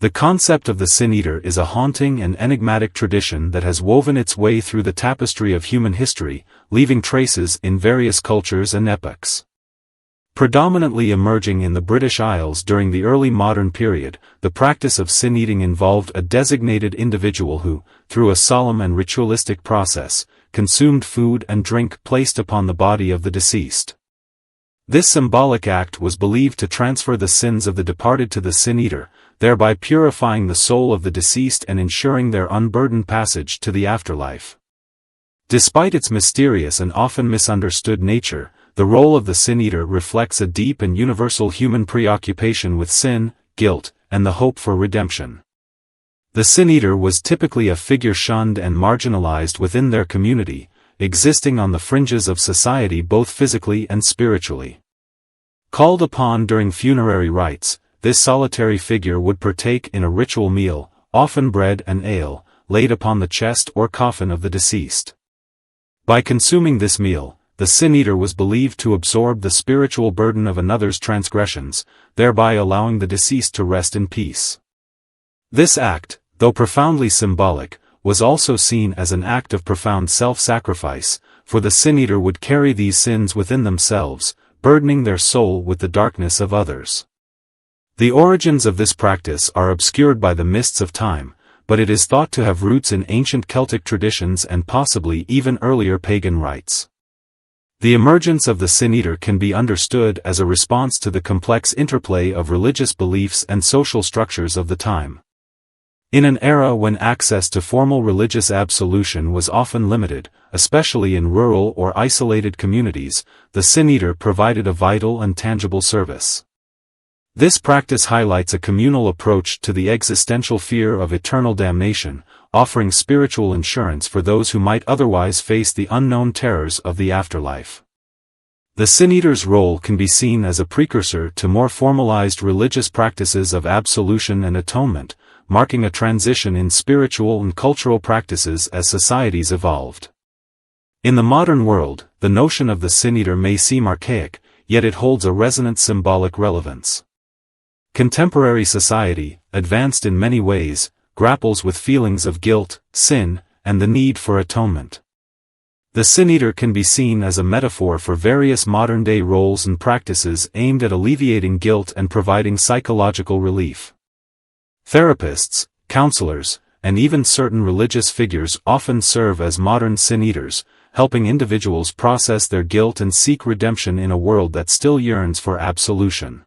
The concept of the Sin-Eater is a haunting and enigmatic tradition that has woven its way through the tapestry of human history, leaving traces in various cultures and epochs. Predominantly emerging in the British Isles during the early modern period, the practice of sin-eating involved a designated individual who, through a solemn and ritualistic process, consumed food and drink placed upon the body of the deceased. This symbolic act was believed to transfer the sins of the departed to the sin-eater, thereby purifying the soul of the deceased and ensuring their unburdened passage to the afterlife. Despite its mysterious and often misunderstood nature, the role of the sin-eater reflects a deep and universal human preoccupation with sin, guilt, and the hope for redemption. The sin-eater was typically a figure shunned and marginalized within their community, existing on the fringes of society both physically and spiritually. Called upon during funerary rites, this solitary figure would partake in a ritual meal, often bread and ale, laid upon the chest or coffin of the deceased. By consuming this meal, the sin-eater was believed to absorb the spiritual burden of another's transgressions, thereby allowing the deceased to rest in peace. This act, though profoundly symbolic, was also seen as an act of profound self-sacrifice, for the sin-eater would carry these sins within themselves, burdening their soul with the darkness of others. The origins of this practice are obscured by the mists of time, but it is thought to have roots in ancient Celtic traditions and possibly even earlier pagan rites. The emergence of the sin-eater can be understood as a response to the complex interplay of religious beliefs and social structures of the time. In an era when access to formal religious absolution was often limited, especially in rural or isolated communities, the sin-eater provided a vital and tangible service. This practice highlights a communal approach to the existential fear of eternal damnation, offering spiritual insurance for those who might otherwise face the unknown terrors of the afterlife. The sin-eater's role can be seen as a precursor to more formalized religious practices of absolution and atonement, marking a transition in spiritual and cultural practices as societies evolved. In the modern world, the notion of the sin-eater may seem archaic, yet it holds a resonant symbolic relevance. Contemporary society, advanced in many ways, grapples with feelings of guilt, sin, and the need for atonement. The sin-eater can be seen as a metaphor for various modern-day roles and practices aimed at alleviating guilt and providing psychological relief. Therapists, counselors, and even certain religious figures often serve as modern sin-eaters, helping individuals process their guilt and seek redemption in a world that still yearns for absolution.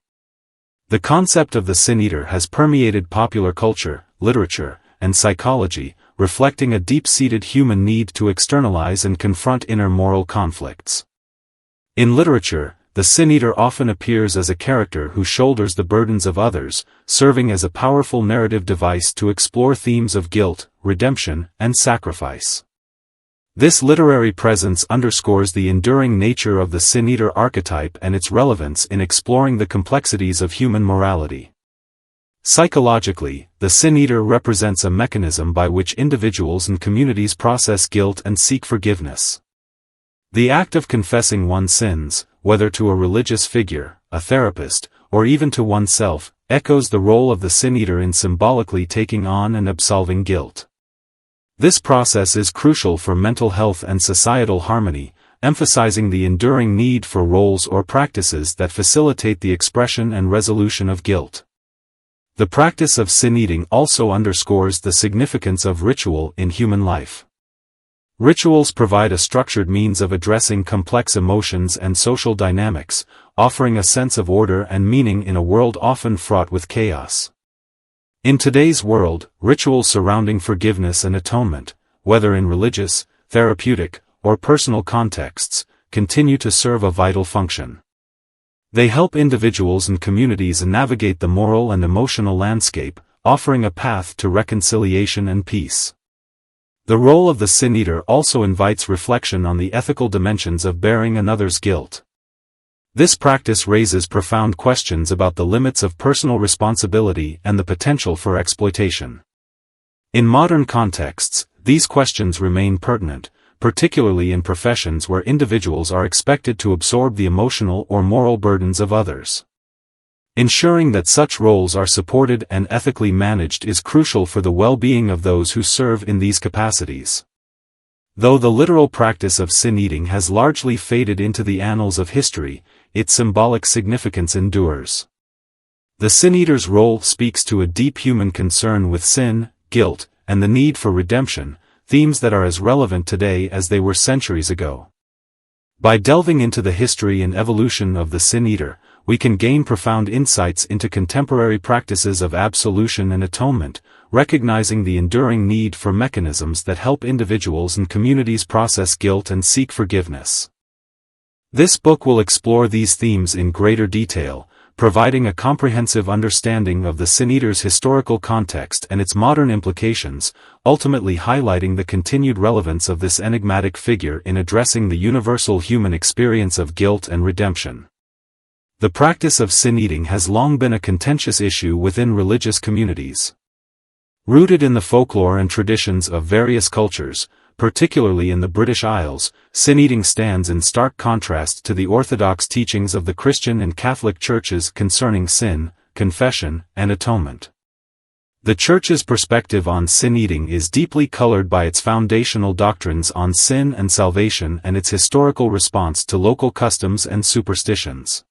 The concept of the sin-eater has permeated popular culture, literature, and psychology, reflecting a deep-seated human need to externalize and confront inner moral conflicts. In literature, the sin-eater often appears as a character who shoulders the burdens of others, serving as a powerful narrative device to explore themes of guilt, redemption, and sacrifice. This literary presence underscores the enduring nature of the sin-eater archetype and its relevance in exploring the complexities of human morality. Psychologically, the sin-eater represents a mechanism by which individuals and communities process guilt and seek forgiveness. The act of confessing one's sins, whether to a religious figure, a therapist, or even to oneself, echoes the role of the sin-eater in symbolically taking on and absolving guilt. This process is crucial for mental health and societal harmony, emphasizing the enduring need for roles or practices that facilitate the expression and resolution of guilt. The practice of sin-eating also underscores the significance of ritual in human life. Rituals provide a structured means of addressing complex emotions and social dynamics, offering a sense of order and meaning in a world often fraught with chaos. In today's world, rituals surrounding forgiveness and atonement, whether in religious, therapeutic, or personal contexts, continue to serve a vital function. They help individuals and communities navigate the moral and emotional landscape, offering a path to reconciliation and peace. The role of the sin-eater also invites reflection on the ethical dimensions of bearing another's guilt. This practice raises profound questions about the limits of personal responsibility and the potential for exploitation. In modern contexts, these questions remain pertinent, particularly in professions where individuals are expected to absorb the emotional or moral burdens of others. Ensuring that such roles are supported and ethically managed is crucial for the well-being of those who serve in these capacities. Though the literal practice of sin-eating has largely faded into the annals of history, its symbolic significance endures. The sin-eater's role speaks to a deep human concern with sin, guilt, and the need for redemption, themes that are as relevant today as they were centuries ago. By delving into the history and evolution of the sin-eater, we can gain profound insights into contemporary practices of absolution and atonement, recognizing the enduring need for mechanisms that help individuals and communities process guilt and seek forgiveness. This book will explore these themes in greater detail, providing a comprehensive understanding of the sin-eater's historical context and its modern implications, ultimately highlighting the continued relevance of this enigmatic figure in addressing the universal human experience of guilt and redemption. The practice of sin-eating has long been a contentious issue within religious communities. Rooted in the folklore and traditions of various cultures, particularly in the British Isles, sin-eating stands in stark contrast to the orthodox teachings of the Christian and Catholic churches concerning sin, confession, and atonement. The Church's perspective on sin-eating is deeply colored by its foundational doctrines on sin and salvation and its historical response to local customs and superstitions.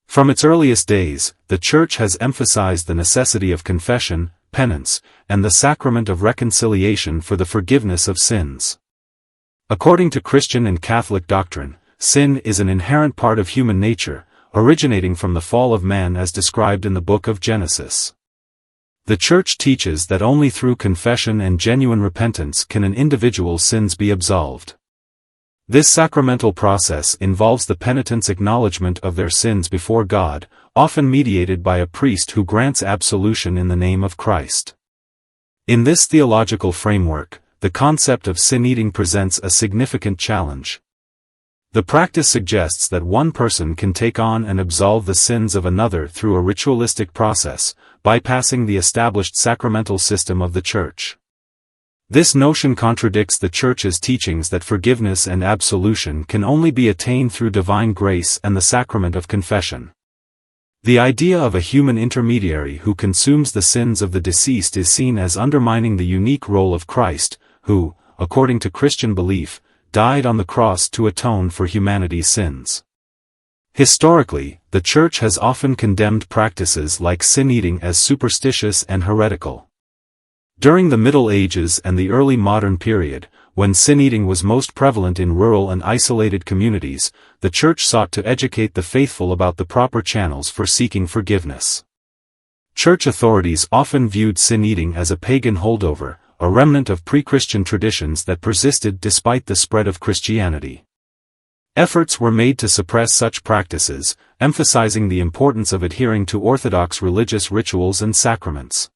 From its earliest days, the Church has emphasized the necessity of confession, penance, and the sacrament of reconciliation for the forgiveness of sins. According to Christian and Catholic doctrine, sin is an inherent part of human nature, originating from the fall of man as described in the book of Genesis. The Church teaches that only through confession and genuine repentance can an individual's sins be absolved. This sacramental process involves the penitent's acknowledgement of their sins before God, often mediated by a priest who grants absolution in the name of Christ. In this theological framework, the concept of sin-eating presents a significant challenge. The practice suggests that one person can take on and absolve the sins of another through a ritualistic process, bypassing the established sacramental system of the Church. This notion contradicts the Church's teachings that forgiveness and absolution can only be attained through divine grace and the sacrament of confession. The idea of a human intermediary who consumes the sins of the deceased is seen as undermining the unique role of Christ, who, according to Christian belief, died on the cross to atone for humanity's sins. Historically, the Church has often condemned practices like sin-eating as superstitious and heretical. During the Middle Ages and the early modern period, when sin-eating was most prevalent in rural and isolated communities, the Church sought to educate the faithful about the proper channels for seeking forgiveness. Church authorities often viewed sin-eating as a pagan holdover, a remnant of pre-Christian traditions that persisted despite the spread of Christianity. Efforts were made to suppress such practices, emphasizing the importance of adhering to orthodox religious rituals and sacraments.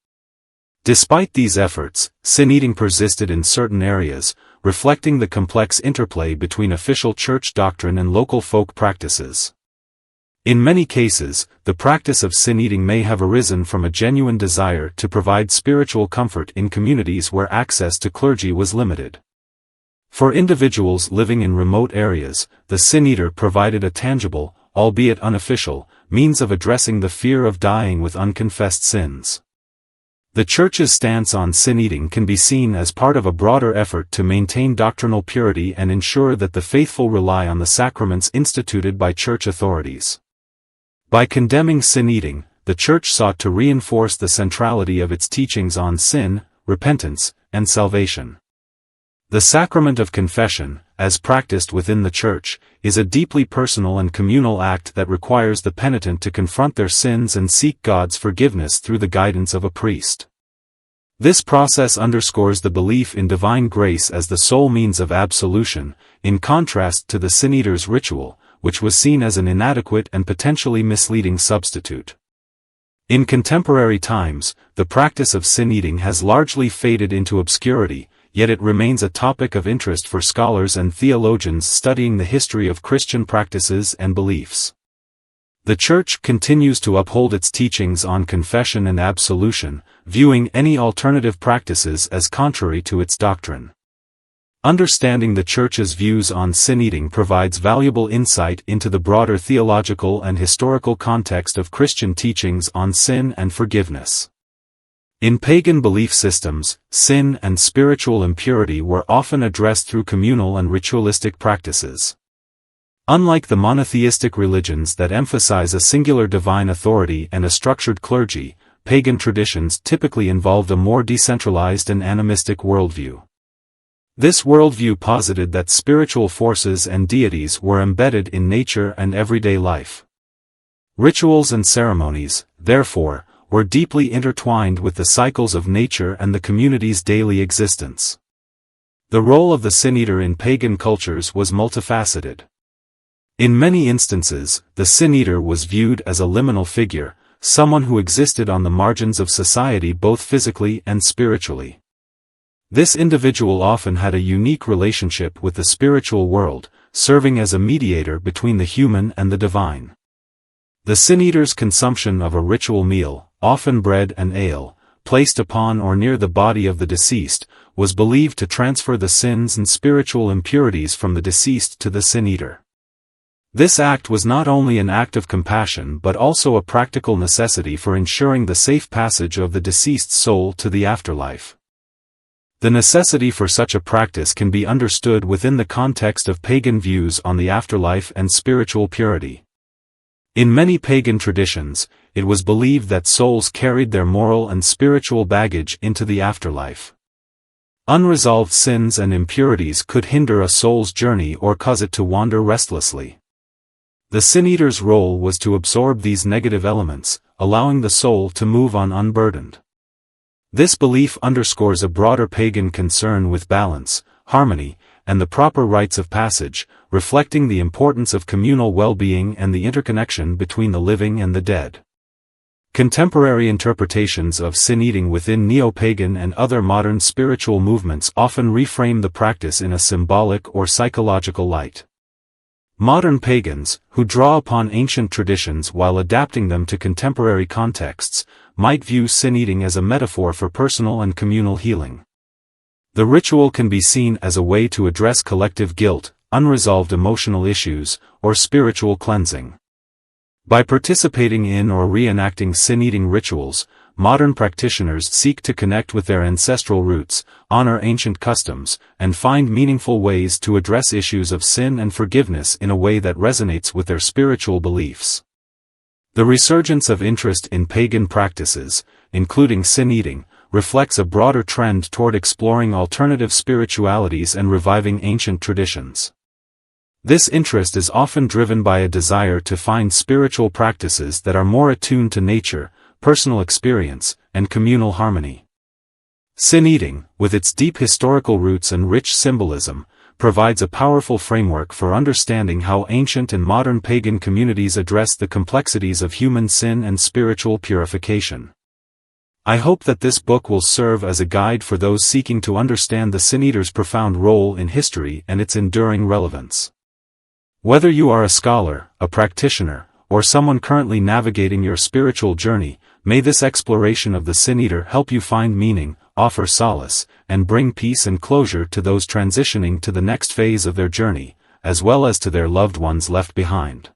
Despite these efforts, sin-eating persisted in certain areas, reflecting the complex interplay between official Church doctrine and local folk practices. In many cases, the practice of sin-eating may have arisen from a genuine desire to provide spiritual comfort in communities where access to clergy was limited. For individuals living in remote areas, the sin-eater provided a tangible, albeit unofficial, means of addressing the fear of dying with unconfessed sins. The Church's stance on sin-eating can be seen as part of a broader effort to maintain doctrinal purity and ensure that the faithful rely on the sacraments instituted by Church authorities. By condemning sin-eating, the Church sought to reinforce the centrality of its teachings on sin, repentance, and salvation. The sacrament of confession, as practiced within the Church, is a deeply personal and communal act that requires the penitent to confront their sins and seek God's forgiveness through the guidance of a priest. This process underscores the belief in divine grace as the sole means of absolution, in contrast to the sin-eater's ritual, which was seen as an inadequate and potentially misleading substitute. In contemporary times, the practice of sin-eating has largely faded into obscurity, yet it remains a topic of interest for scholars and theologians studying the history of Christian practices and beliefs. The Church continues to uphold its teachings on confession and absolution, viewing any alternative practices as contrary to its doctrine. Understanding the Church's views on sin-eating provides valuable insight into the broader theological and historical context of Christian teachings on sin and forgiveness. In pagan belief systems, sin and spiritual impurity were often addressed through communal and ritualistic practices. Unlike the monotheistic religions that emphasize a singular divine authority and a structured clergy, pagan traditions typically involved a more decentralized and animistic worldview. This worldview posited that spiritual forces and deities were embedded in nature and everyday life. Rituals and ceremonies, therefore, were deeply intertwined with the cycles of nature and the community's daily existence. The role of the sin-eater in pagan cultures was multifaceted. In many instances, the sin-eater was viewed as a liminal figure, someone who existed on the margins of society both physically and spiritually. This individual often had a unique relationship with the spiritual world, serving as a mediator between the human and the divine. The sin-eater's consumption of a ritual meal, often bread and ale, placed upon or near the body of the deceased, was believed to transfer the sins and spiritual impurities from the deceased to the sin-eater. This act was not only an act of compassion but also a practical necessity for ensuring the safe passage of the deceased's soul to the afterlife. The necessity for such a practice can be understood within the context of pagan views on the afterlife and spiritual purity. In many pagan traditions, it was believed that souls carried their moral and spiritual baggage into the afterlife. Unresolved sins and impurities could hinder a soul's journey or cause it to wander restlessly. The sin-eater's role was to absorb these negative elements, allowing the soul to move on unburdened. This belief underscores a broader pagan concern with balance, harmony, and the proper rites of passage, reflecting the importance of communal well-being and the interconnection between the living and the dead. Contemporary interpretations of sin-eating within neo-pagan and other modern spiritual movements often reframe the practice in a symbolic or psychological light. Modern pagans, who draw upon ancient traditions while adapting them to contemporary contexts, might view sin-eating as a metaphor for personal and communal healing. The ritual can be seen as a way to address collective guilt, unresolved emotional issues, or spiritual cleansing. By participating in or reenacting sin-eating rituals, modern practitioners seek to connect with their ancestral roots, honor ancient customs, and find meaningful ways to address issues of sin and forgiveness in a way that resonates with their spiritual beliefs. The resurgence of interest in pagan practices, including sin-eating, reflects a broader trend toward exploring alternative spiritualities and reviving ancient traditions. This interest is often driven by a desire to find spiritual practices that are more attuned to nature, personal experience, and communal harmony. Sin-eating, with its deep historical roots and rich symbolism, provides a powerful framework for understanding how ancient and modern pagan communities address the complexities of human sin and spiritual purification. I hope that this book will serve as a guide for those seeking to understand the sin-eater's profound role in history and its enduring relevance. Whether you are a scholar, a practitioner, or someone currently navigating your spiritual journey, may this exploration of the sin-eater help you find meaning, offer solace, and bring peace and closure to those transitioning to the next phase of their journey, as well as to their loved ones left behind.